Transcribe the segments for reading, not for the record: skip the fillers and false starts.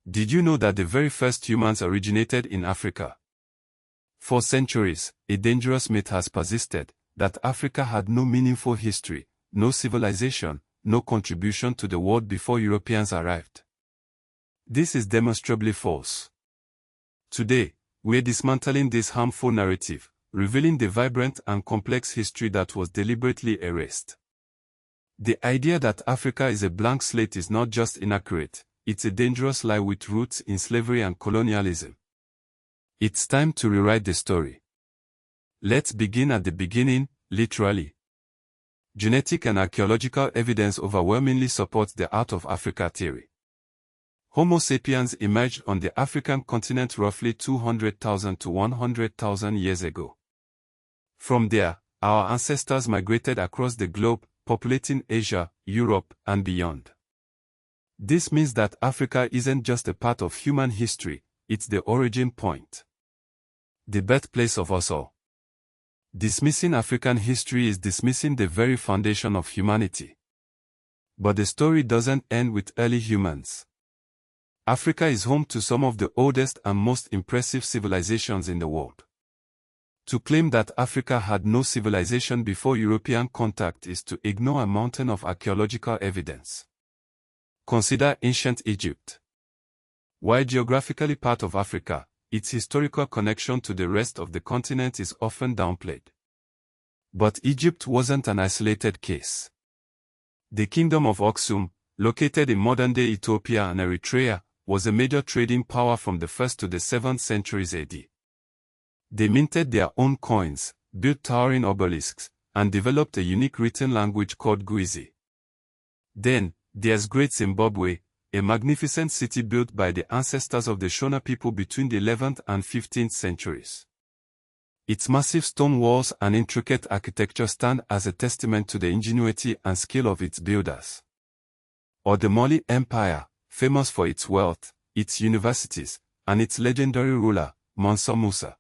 Did you know that the very first humans originated in Africa? For centuries, a dangerous myth has persisted that Africa had no meaningful history, no civilization, no contribution to the world before Europeans arrived. This is demonstrably false. Today, we're dismantling this harmful narrative, revealing the vibrant and complex history that was deliberately erased. The idea that Africa is a blank slate is not just inaccurate, it's a dangerous lie with roots in slavery and colonialism. It's time to rewrite the story. Let's begin at the beginning, literally. Genetic and archaeological evidence overwhelmingly supports the Out of Africa theory. Homo sapiens emerged on the African continent roughly 200,000 to 100,000 years ago. From there, our ancestors migrated across the globe, populating Asia, Europe, and beyond. This means that Africa isn't just a part of human history, it's the origin point. The birthplace of us all. Dismissing African history is dismissing the very foundation of humanity. But the story doesn't end with early humans. Africa is home to some of the oldest and most impressive civilizations in the world. To claim that Africa had no civilization before European contact is to ignore a mountain of archaeological evidence. Consider ancient Egypt. While geographically part of Africa, its historical connection to the rest of the continent is often downplayed. But Egypt wasn't an isolated case. The Kingdom of Aksum, located in modern-day Ethiopia and Eritrea, was a major trading power from the 1st to the 7th centuries AD. They minted their own coins, built towering obelisks, and developed a unique written language called Guizi. Then, there's Great Zimbabwe, a magnificent city built by the ancestors of the Shona people between the 11th and 15th centuries. Its massive stone walls and intricate architecture stand as a testament to the ingenuity and skill of its builders. Or the Mali Empire, famous for its wealth, its universities, and its legendary ruler, Mansa Musa.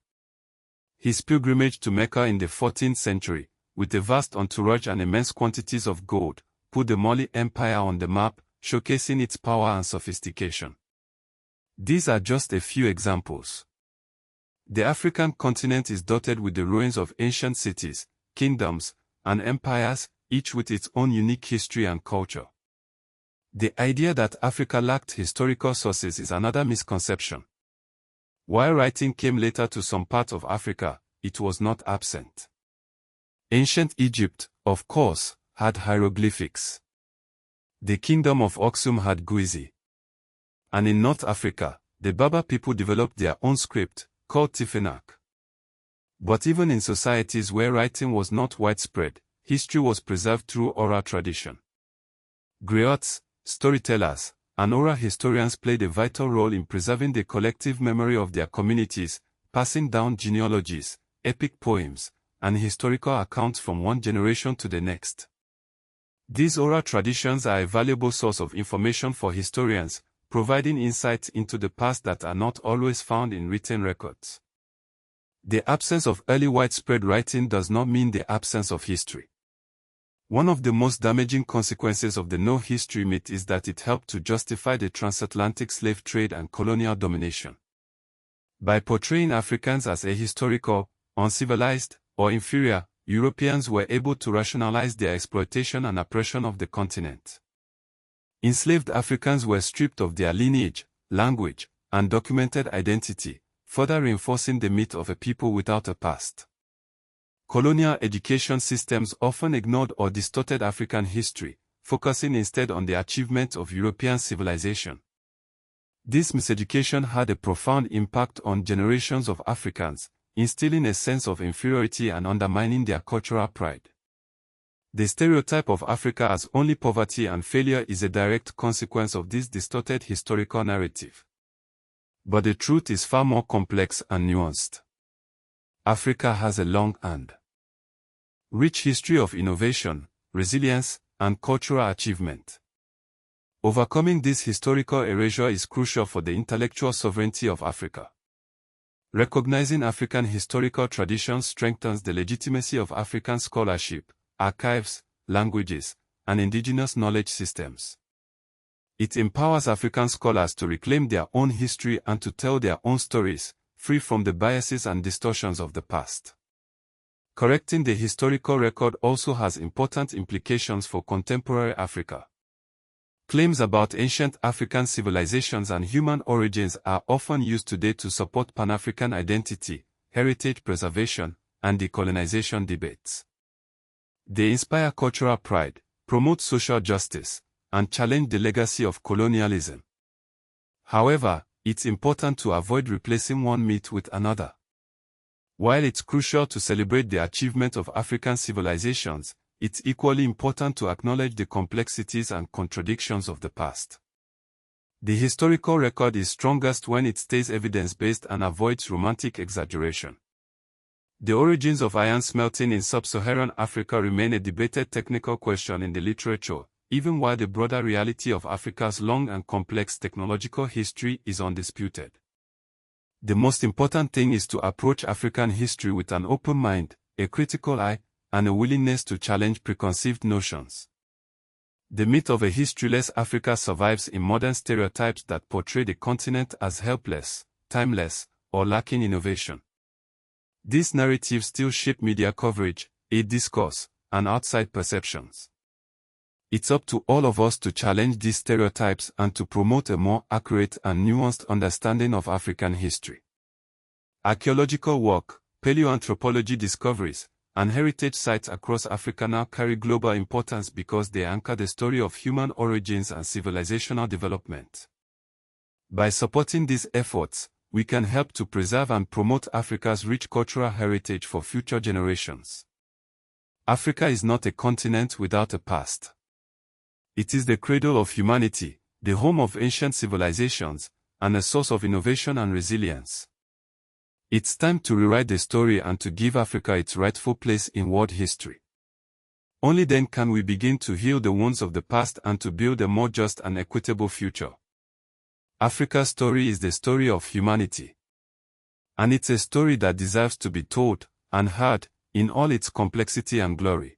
His pilgrimage to Mecca in the 14th century, with a vast entourage and immense quantities of gold, put the Mali Empire on the map, showcasing its power and sophistication. These are just a few examples. The African continent is dotted with the ruins of ancient cities, kingdoms, and empires, each with its own unique history and culture. The idea that Africa lacked historical sources is another misconception. While writing came later to some parts of Africa, it was not absent. Ancient Egypt, of course, had hieroglyphics. The Kingdom of Aksum had Guizi. And in North Africa, the Berber people developed their own script, called Tifinagh. But even in societies where writing was not widespread, history was preserved through oral tradition. Griots, storytellers, and oral historians played a vital role in preserving the collective memory of their communities, passing down genealogies, epic poems, and historical accounts from one generation to the next. These oral traditions are a valuable source of information for historians, providing insights into the past that are not always found in written records. The absence of early widespread writing does not mean the absence of history. One of the most damaging consequences of the no history myth is that it helped to justify the transatlantic slave trade and colonial domination. By portraying Africans as ahistorical, uncivilized, or inferior, Europeans were able to rationalize their exploitation and oppression of the continent. Enslaved Africans were stripped of their lineage, language, and documented identity, further reinforcing the myth of a people without a past. Colonial education systems often ignored or distorted African history, focusing instead on the achievements of European civilization. This miseducation had a profound impact on generations of Africans, instilling a sense of inferiority and undermining their cultural pride. The stereotype of Africa as only poverty and failure is a direct consequence of this distorted historical narrative. But the truth is far more complex and nuanced. Africa has a long and rich history of innovation, resilience, and cultural achievement. Overcoming this historical erasure is crucial for the intellectual sovereignty of Africa. Recognizing African historical traditions strengthens the legitimacy of African scholarship, archives, languages, and indigenous knowledge systems. It empowers African scholars to reclaim their own history and to tell their own stories, free from the biases and distortions of the past. Correcting the historical record also has important implications for contemporary Africa. Claims about ancient African civilizations and human origins are often used today to support Pan-African identity, heritage preservation, and decolonization debates. They inspire cultural pride, promote social justice, and challenge the legacy of colonialism. However, it's important to avoid replacing one myth with another. While it's crucial to celebrate the achievement of African civilizations, it's equally important to acknowledge the complexities and contradictions of the past. The historical record is strongest when it stays evidence-based and avoids romantic exaggeration. The origins of iron smelting in sub-Saharan Africa remain a debated technical question in the literature, even while the broader reality of Africa's long and complex technological history is undisputed. The most important thing is to approach African history with an open mind, a critical eye, and a willingness to challenge preconceived notions. The myth of a historyless Africa survives in modern stereotypes that portray the continent as helpless, timeless, or lacking innovation. These narratives still shape media coverage, aid discourse, and outside perceptions. It's up to all of us to challenge these stereotypes and to promote a more accurate and nuanced understanding of African history. Archaeological work, paleoanthropology discoveries, and heritage sites across Africa now carry global importance because they anchor the story of human origins and civilizational development. By supporting these efforts, we can help to preserve and promote Africa's rich cultural heritage for future generations. Africa is not a continent without a past. It is the cradle of humanity, the home of ancient civilizations, and a source of innovation and resilience. It's time to rewrite the story and to give Africa its rightful place in world history. Only then can we begin to heal the wounds of the past and to build a more just and equitable future. Africa's story is the story of humanity. And it's a story that deserves to be told and heard in all its complexity and glory.